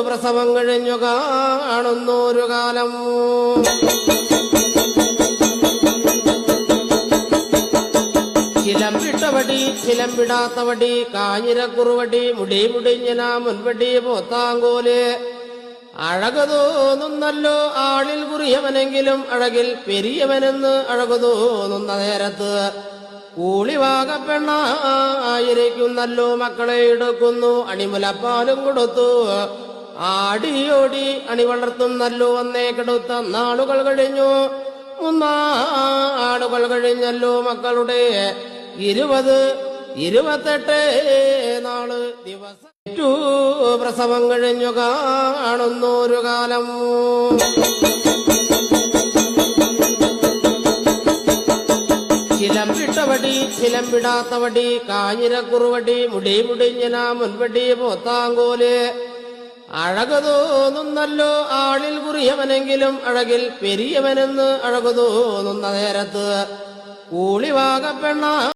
പ്രസവം കഴിഞ്ഞു കാണുന്നൊരു കാലം ചിലമ്പിട്ടവടി ചിലമ്പിടാത്തവടി കാഞ്ഞിരക്കുറുവടി മുടി മുടിഞ്ഞന മുൻവടി പോത്താങ്കോല് അഴകു തോന്നുന്നല്ലോ ആളിൽ കുറിയവനെങ്കിലും അഴകിൽ പെരിയവനെന്ന് അഴകു തോന്നുന്ന നേരത്ത് കൂളിവാകപ്പെണ്ണായിരിക്കുന്നല്ലോ മക്കളെ എടുക്കുന്നു അണിമുലപ്പാലും കൊടുത്തു ആടിയോടി അണി വളർത്തുന്നല്ലോ അന്നേ കെടുത്ത നാളുകൾ കഴിഞ്ഞു മൂന്നാളുകൾ കഴിഞ്ഞല്ലോ മക്കളുടെ 28 നാള് ദിവസം പ്രസവം കഴിഞ്ഞു കാണുന്നൊരു കാലം ചിലമ്പിട്ടവടി ചിലമ്പിടാത്തവടി കാഞ്ഞിരക്കുറുവടി മുടി മുടിഞ്ഞന മുൻവടി പോത്താങ്കോല് അഴകു തോന്നുന്നല്ലോ ആളിൽ കുറിയവനെങ്കിലും അഴകിൽ പെരിയവനെന്ന് അഴകു തോന്നുന്ന നേരത്ത് കൂളിവാകപ്പെണ്ണ